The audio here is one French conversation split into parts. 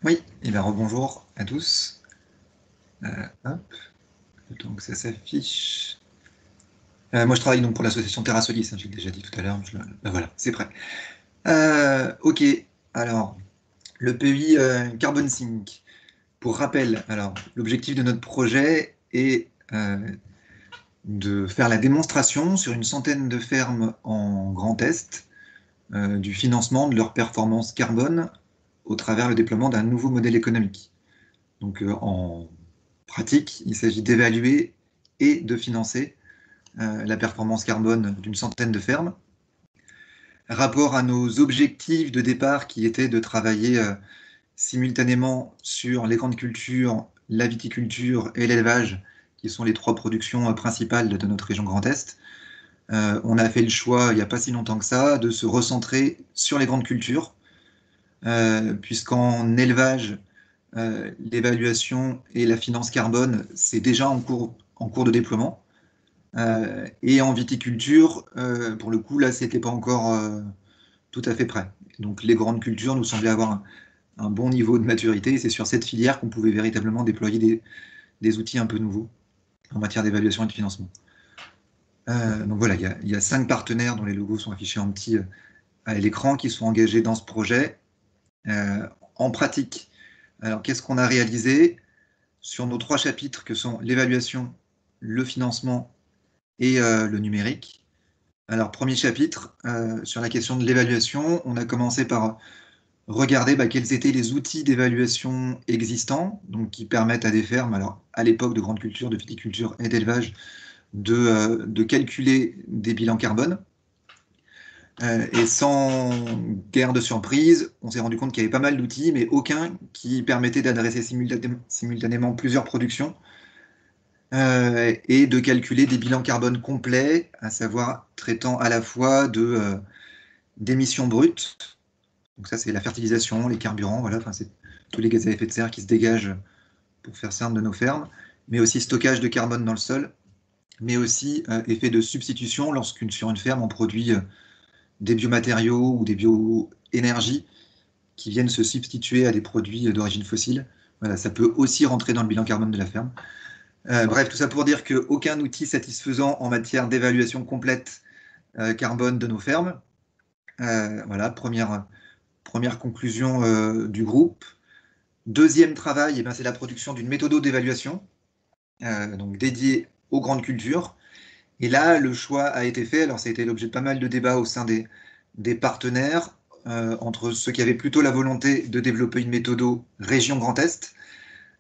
Oui, et bien rebonjour à tous. Hop, le temps que ça s'affiche. Moi, je travaille donc pour l'association Terra Solis, hein, j'ai déjà dit tout à l'heure. Ben voilà, c'est prêt. Ok, alors, le pays Carbon Sync. Pour rappel, alors, l'objectif de notre projet est de faire la démonstration sur une centaine de fermes en Grand Est du financement de leur performance carbone au travers le déploiement d'un nouveau modèle économique. Donc, en pratique, il s'agit d'évaluer et de financer la performance carbone d'une centaine de fermes. Rapport à nos objectifs de départ qui étaient de travailler simultanément sur les grandes cultures, la viticulture et l'élevage, qui sont les trois productions principales de notre région Grand Est. On a fait le choix, il n'y a pas si longtemps que ça, de se recentrer sur les grandes cultures, puisqu'en élevage, l'évaluation et la finance carbone, c'est déjà en cours de déploiement. Et en viticulture, pour le coup, là, c'était pas encore tout à fait prêt. Donc les grandes cultures nous semblaient avoir un bon niveau de maturité, et c'est sur cette filière qu'on pouvait véritablement déployer des outils un peu nouveaux en matière d'évaluation et de financement. Donc voilà, il y a 5 partenaires dont les logos sont affichés en petit à l'écran qui sont engagés dans ce projet. En pratique, alors qu'est-ce qu'on a réalisé sur nos 3 chapitres que sont l'évaluation, le financement et le numérique? Alors, premier chapitre, sur la question de l'évaluation, on a commencé par regarder quels étaient les outils d'évaluation existants, donc qui permettent à des fermes, alors à l'époque de grande culture, de viticulture et d'élevage, de calculer des bilans carbone. Et sans guère de surprise, on s'est rendu compte qu'il y avait pas mal d'outils, mais aucun qui permettait d'adresser simultanément plusieurs productions et de calculer des bilans carbone complets, à savoir traitant à la fois d'émissions brutes. Donc ça, c'est la fertilisation, les carburants, voilà, enfin, c'est tous les gaz à effet de serre qui se dégagent, pour faire simple, de nos fermes, mais aussi stockage de carbone dans le sol, mais aussi effet de substitution lorsqu'une sur une ferme on produit des biomatériaux ou des bioénergies qui viennent se substituer à des produits d'origine fossile. Voilà, ça peut aussi rentrer dans le bilan carbone de la ferme. Bref, tout ça pour dire qu'aucun outil satisfaisant en matière d'évaluation complète carbone de nos fermes. Voilà, première conclusion du groupe. Deuxième travail, eh ben, c'est la production d'une méthode d'évaluation, donc dédiée aux grandes cultures. Et là, le choix a été fait. Alors, ça a été l'objet de pas mal de débats au sein des partenaires, entre ceux qui avaient plutôt la volonté de développer une méthode région Grand Est,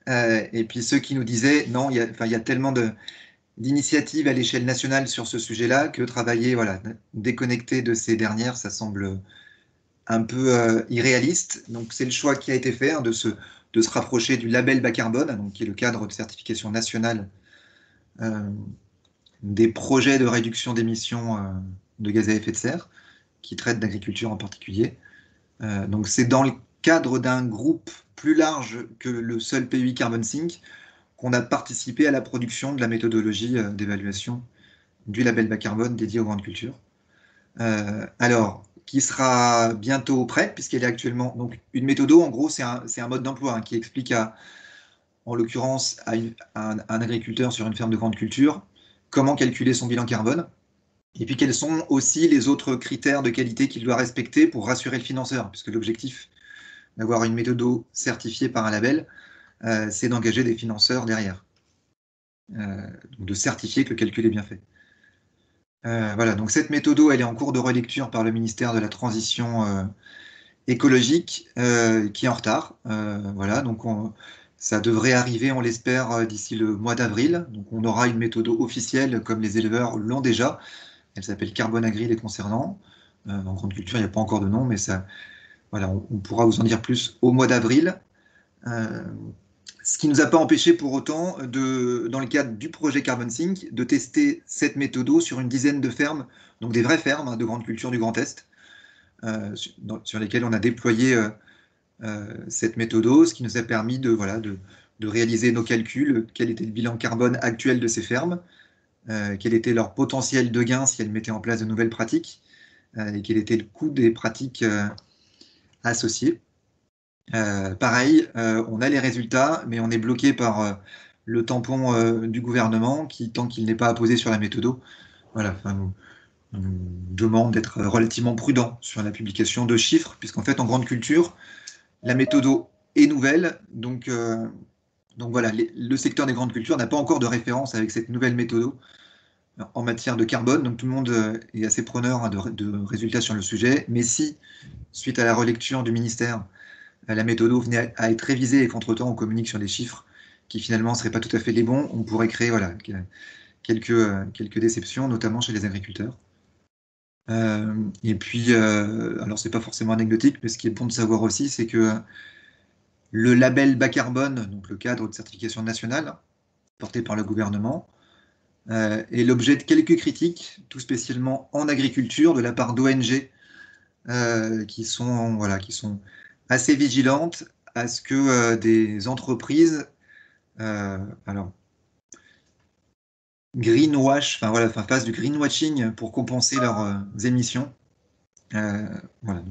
et puis ceux qui nous disaient non, il y a tellement d'initiatives à l'échelle nationale sur ce sujet-là que travailler, voilà, déconnecté de ces dernières, ça semble un peu irréaliste. Donc c'est le choix qui a été fait, hein, de se rapprocher du label bas carbone, donc, qui est le cadre de certification nationale euh, des projets de réduction d'émissions de gaz à effet de serre, qui traite d'agriculture en particulier. Donc c'est dans le cadre d'un groupe plus large que le seul PUI Carbon Sync qu'on a participé à la production de la méthodologie d'évaluation du label bas carbone dédié aux grandes cultures. Alors, qui sera bientôt prête, puisqu'elle est actuellement. Donc, une méthodo, en gros, c'est un mode d'emploi, hein, qui explique, en l'occurrence, à un agriculteur sur une ferme de grande culture comment calculer son bilan carbone, et puis quels sont aussi les autres critères de qualité qu'il doit respecter pour rassurer le financeur, puisque l'objectif d'avoir une méthodo certifiée par un label, c'est d'engager des financeurs derrière, donc de certifier que le calcul est bien fait. Voilà, donc cette méthode, elle est en cours de relecture par le ministère de la Transition écologique, qui est en retard. Voilà, donc ça devrait arriver, on l'espère, d'ici le mois d'avril. Donc on aura une méthode officielle comme les éleveurs l'ont déjà. Elle s'appelle Carbone Agri les concernant. En grande culture, il n'y a pas encore de nom, mais ça, voilà, on pourra vous en dire plus au mois d'avril. Euh, Ce qui ne nous a pas empêché pour autant, dans le cadre du projet Carbon Sync, de tester cette méthode sur une dizaine de fermes, donc des vraies fermes, hein, de grande culture du Grand Est, sur lesquelles on a déployé cette méthode, ce qui nous a permis voilà, de réaliser nos calculs, quel était le bilan carbone actuel de ces fermes, quel était leur potentiel de gain si elles mettaient en place de nouvelles pratiques, et quel était le coût des pratiques associées. Pareil, on a les résultats, mais on est bloqué par le tampon du gouvernement qui, tant qu'il n'est pas apposé sur la méthode, voilà, enfin, nous demande d'être relativement prudent sur la publication de chiffres, puisqu'en fait, en grande culture, la méthode est nouvelle, donc voilà, le secteur des grandes cultures n'a pas encore de référence avec cette nouvelle méthode en matière de carbone, donc tout le monde est assez preneur hein, de résultats sur le sujet, mais si, suite à la relecture du ministère, la méthode venait à être révisée et qu'entre-temps on communique sur des chiffres qui finalement ne seraient pas tout à fait les bons, on pourrait créer voilà, quelques déceptions, notamment chez les agriculteurs. Et puis, alors c'est pas forcément anecdotique, mais ce qui est bon de savoir aussi, c'est que le label bas carbone, donc le cadre de certification nationale porté par le gouvernement, est l'objet de quelques critiques, tout spécialement en agriculture, de la part d'ONG voilà, qui sont assez vigilantes à ce que des entreprises, alors greenwash, enfin voilà, enfin, fassent du greenwashing pour compenser leurs émissions. Voilà,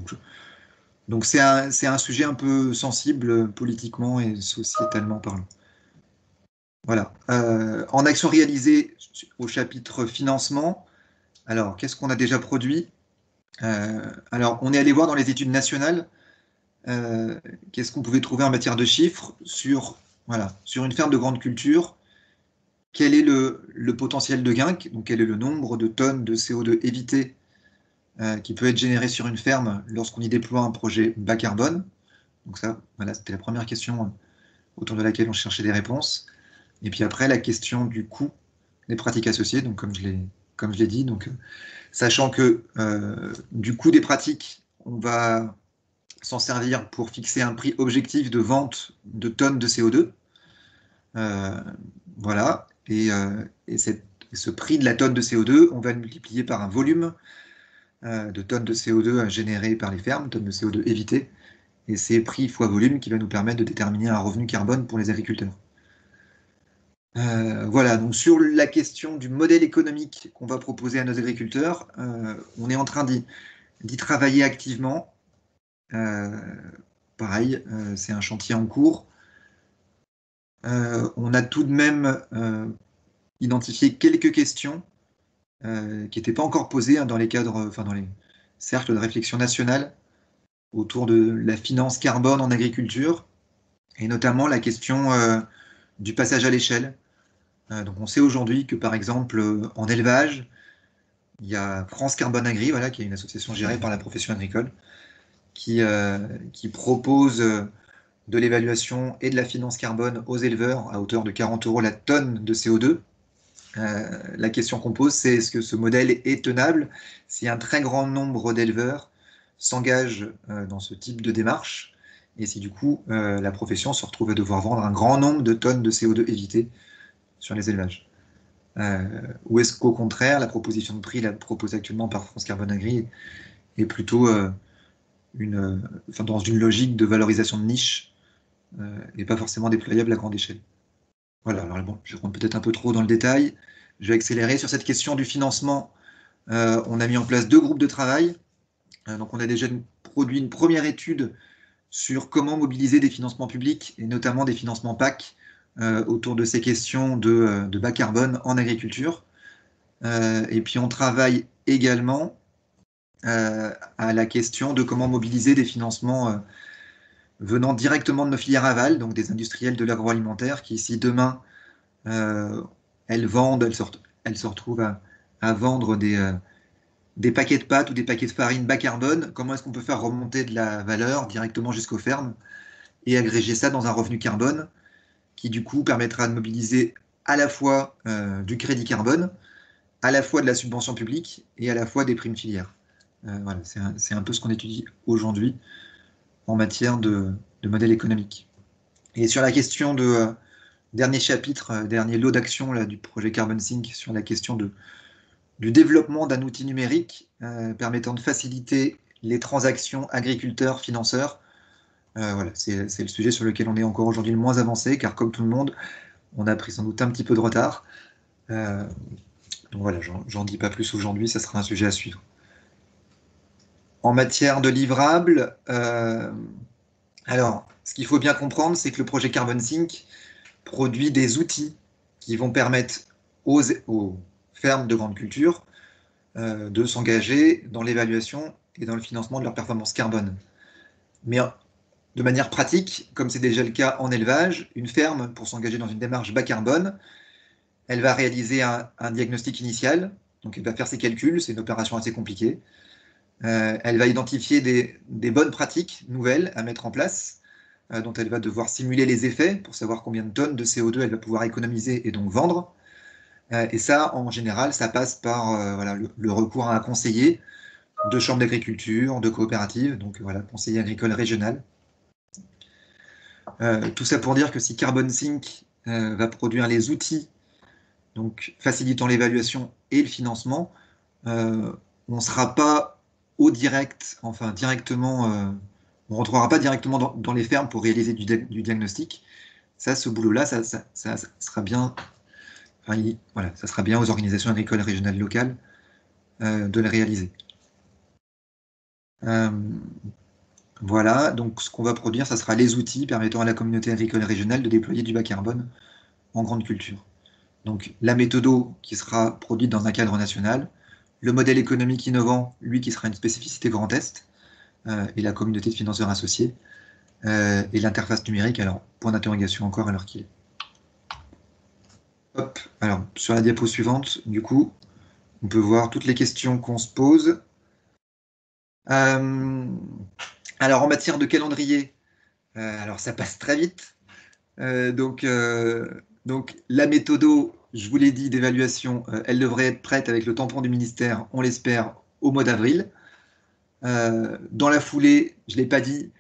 donc c'est un sujet un peu sensible politiquement et sociétalement parlant. Voilà. En action réalisée au chapitre financement, alors qu'est-ce qu'on a déjà produit? Alors on est allé voir dans les études nationales qu'est-ce qu'on pouvait trouver en matière de chiffres sur, voilà, sur une ferme de grande culture, quel est le potentiel de gain, donc quel est le nombre de tonnes de CO2 évité qui peut être généré sur une ferme lorsqu'on y déploie un projet bas carbone. Donc ça, voilà, c'était la première question autour de laquelle on cherchait des réponses. Et puis après, la question du coût des pratiques associées, donc comme je l'ai dit, donc, sachant que du coût des pratiques, on va s'en servir pour fixer un prix objectif de vente de tonnes de CO2. Voilà. Et ce prix de la tonne de CO2, on va le multiplier par un volume de tonnes de CO2 générées par les fermes, tonnes de CO2 évitées. Et c'est prix fois volume qui va nous permettre de déterminer un revenu carbone pour les agriculteurs. Voilà, donc sur la question du modèle économique qu'on va proposer à nos agriculteurs, on est en train d'y travailler activement. Pareil, c'est un chantier en cours. On a tout de même identifié quelques questions qui n'étaient pas encore posées hein, dans les cadres, enfin dans les cercles de réflexion nationale autour de la finance carbone en agriculture, et notamment la question du passage à l'échelle. Donc on sait aujourd'hui que par exemple en élevage, il y a France Carbone Agri, voilà, qui est une association gérée par la profession agricole, qui propose de l'évaluation et de la finance carbone aux éleveurs à hauteur de 40 € la tonne de CO2. La question qu'on pose, c'est est-ce que ce modèle est tenable si un très grand nombre d'éleveurs s'engagent dans ce type de démarche et si du coup la profession se retrouve à devoir vendre un grand nombre de tonnes de CO2 évitées sur les élevages. Ou est-ce qu'au contraire, la proposition de prix proposée actuellement par France Carbone Agri est plutôt dans une logique de valorisation de niche et pas forcément déployable à grande échelle. Voilà, alors bon, je rentre peut-être un peu trop dans le détail. Je vais accélérer sur cette question du financement. On a mis en place 2 groupes de travail. Donc on a déjà produit une première étude sur comment mobiliser des financements publics et notamment des financements PAC autour de ces questions de bas carbone en agriculture. Et puis on travaille également à la question de comment mobiliser des financements venant directement de nos filières aval, donc des industriels de l'agroalimentaire qui, si demain elles vendent, elles se retrouvent à vendre des paquets de pâtes ou des paquets de farine bas carbone, comment est-ce qu'on peut faire remonter de la valeur directement jusqu'aux fermes et agréger ça dans un revenu carbone qui du coup permettra de mobiliser à la fois du crédit carbone, à la fois de la subvention publique et à la fois des primes filières. Voilà, c'est un peu ce qu'on étudie aujourd'hui en matière de modèle économique. Et sur la question de dernier chapitre, dernier lot d'action du projet Carbon Sync sur la question du développement d'un outil numérique permettant de faciliter les transactions agriculteurs-financeurs. Voilà, c'est le sujet sur lequel on est encore aujourd'hui le moins avancé, car comme tout le monde, on a pris sans doute un petit peu de retard. Donc voilà, j'en dis pas plus aujourd'hui, ça sera un sujet à suivre. En matière de livrables, Alors, ce qu'il faut bien comprendre, c'est que le projet Carbon Sync produit des outils qui vont permettre aux fermes de grande culture de s'engager dans l'évaluation et dans le financement de leur performance carbone. Mais de manière pratique, comme c'est déjà le cas en élevage, une ferme, pour s'engager dans une démarche bas carbone, elle va réaliser un diagnostic initial, donc elle va faire ses calculs, c'est une opération assez compliquée. Elle va identifier des bonnes pratiques nouvelles à mettre en place, dont elle va devoir simuler les effets pour savoir combien de tonnes de CO2 elle va pouvoir économiser et donc vendre. Et ça, en général, ça passe par voilà, le recours à un conseiller de chambre d'agriculture, de coopérative, donc voilà, conseiller agricole régional. Tout ça pour dire que si Carbon Sync va produire les outils, donc facilitant l'évaluation et le financement, on ne sera pas au direct, enfin directement, on ne rentrera pas directement dans les fermes pour réaliser du diagnostic. Ça, ce boulot-là, ça sera bien, enfin, voilà, ça sera bien aux organisations agricoles régionales locales de le réaliser. Euh, voilà, donc ce qu'on va produire, ça sera les outils permettant à la communauté agricole régionale de déployer du bas carbone en grande culture. Donc la méthode qui sera produite dans un cadre national, le modèle économique innovant, lui qui sera une spécificité Grand Est, et la communauté de financeurs associés, et l'interface numérique, alors point d'interrogation encore alors qu'il est. Hop, alors sur la diapo suivante, du coup, on peut voir toutes les questions qu'on se pose. Euh, alors en matière de calendrier, alors ça passe très vite. Donc la méthode, je vous l'ai dit, d'évaluation, elle devrait être prête avec le tampon du ministère, on l'espère, au mois d'avril. Dans la foulée, je ne l'ai pas dit,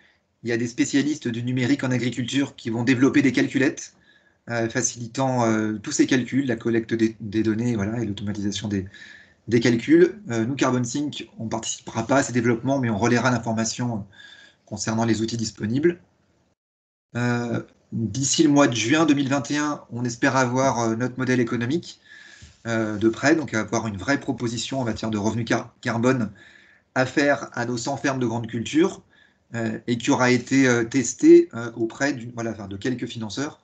il y a des spécialistes du numérique en agriculture qui vont développer des calculettes facilitant tous ces calculs, la collecte des données voilà, et l'automatisation des calculs. Nous, Carbon Sync, on ne participera pas à ces développements, mais on relaiera l'information concernant les outils disponibles. D'ici le mois de juin 2021, on espère avoir notre modèle économique de près, donc avoir une vraie proposition en matière de revenus carbone à faire à nos 100 fermes de grande culture et qui aura été testé auprès voilà, enfin, de quelques financeurs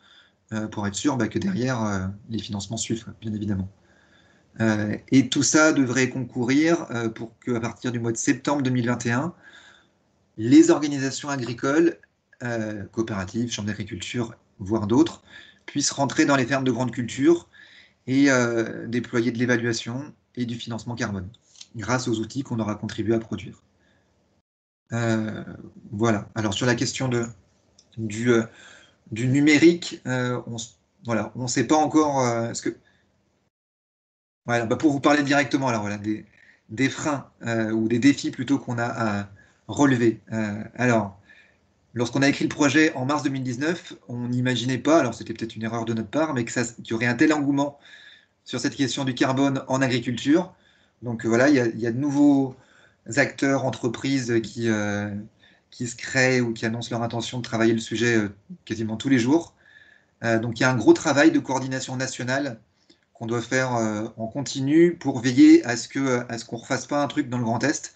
pour être sûr que derrière, les financements suivent, bien évidemment. Et tout ça devrait concourir pour qu'à partir du mois de septembre 2021, les organisations agricoles, coopératives, chambres d'agriculture, voire d'autres, puissent rentrer dans les fermes de grande culture et déployer de l'évaluation et du financement carbone, grâce aux outils qu'on aura contribué à produire. Voilà. Alors sur la question du, du numérique, voilà, on ne sait pas encore ce que. Voilà, pour vous parler directement, alors voilà, des freins ou des défis plutôt qu'on a à relever. Alors, lorsqu'on a écrit le projet en mars 2019, on n'imaginait pas, alors c'était peut-être une erreur de notre part, mais qu'il y aurait un tel engouement sur cette question du carbone en agriculture. Donc voilà, il y a de nouveaux acteurs, entreprises qui se créent ou qui annoncent leur intention de travailler le sujet quasiment tous les jours. Donc il y a un gros travail de coordination nationale qu'on doit faire en continu pour veiller à ce qu'on ne refasse pas un truc dans le Grand Est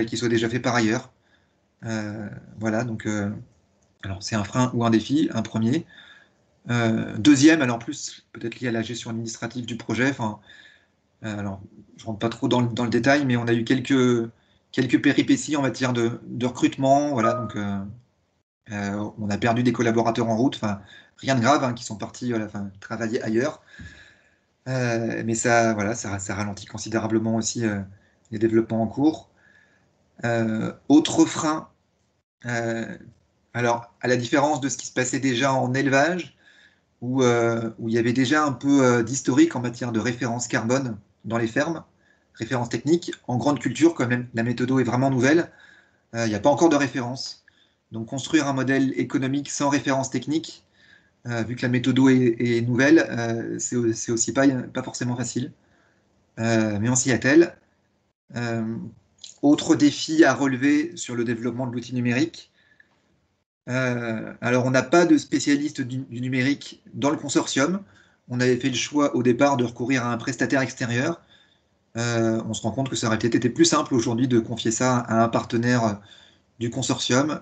qui soit déjà fait par ailleurs. Voilà, donc alors c'est un frein ou un défi, un premier. Deuxième, alors plus peut-être lié à la gestion administrative du projet. Enfin, alors je rentre pas trop dans le détail, mais on a eu quelques péripéties en matière de recrutement. Voilà, donc on a perdu des collaborateurs en route. Enfin, rien de grave, hein, qui sont partis enfin, travailler ailleurs. Mais ça, voilà, ça ralentit considérablement aussi les développements en cours. Autre frein, euh, alors à la différence de ce qui se passait déjà en élevage, où il y avait déjà un peu d'historique en matière de référence carbone dans les fermes, référence technique, en grande culture, quand même, la méthode est vraiment nouvelle, il n'y a pas encore de référence. Donc construire un modèle économique sans référence technique, vu que la méthode est nouvelle, c'est aussi pas forcément facile. Mais on s'y attelle. Euh, Autre défi à relever sur le développement de l'outil numérique. Alors, on n'a pas de spécialiste du numérique dans le consortium. On avait fait le choix au départ de recourir à un prestataire extérieur. On se rend compte que ça aurait peut-être été plus simple aujourd'hui de confier ça à un partenaire du consortium.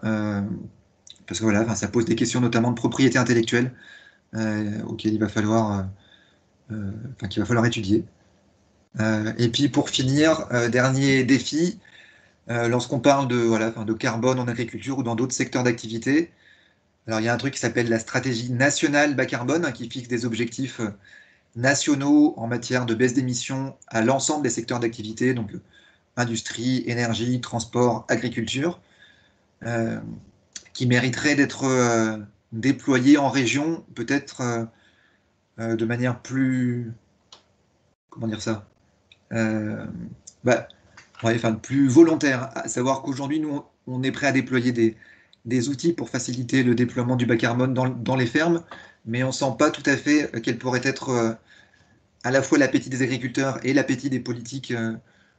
parce que voilà, enfin, ça pose des questions notamment de propriété intellectuelle auxquelles il va falloir, enfin, qu'il va falloir étudier. Et puis pour finir, dernier défi, lorsqu'on parle de, voilà, enfin, de carbone en agriculture ou dans d'autres secteurs d'activité, alors il y a un truc qui s'appelle la stratégie nationale bas carbone, hein, qui fixe des objectifs nationaux en matière de baisse d'émissions à l'ensemble des secteurs d'activité, donc industrie, énergie, transport, agriculture, euh, qui mériteraient d'être déployés en région, peut-être de manière plus, comment dire ça, euh, bah, ouais, enfin, plus volontaire, à savoir qu'aujourd'hui, nous, on est prêt à déployer des outils pour faciliter le déploiement du bas carbone dans les fermes, mais on ne sent pas tout à fait quel pourrait être à la fois l'appétit des agriculteurs et l'appétit des politiques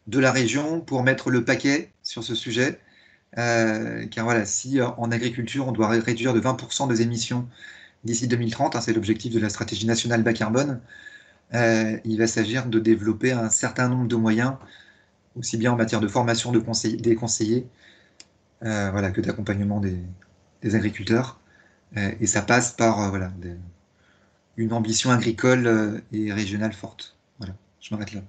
de la région pour mettre le paquet sur ce sujet. Car voilà, si en agriculture, on doit réduire de 20% des émissions d'ici 2030, hein, c'est l'objectif de la stratégie nationale bas carbone, il va s'agir de développer un certain nombre de moyens, aussi bien en matière de formation des conseillers, voilà, que d'accompagnement des agriculteurs. Et ça passe par voilà, une ambition agricole et régionale forte. Voilà, je m'arrête là.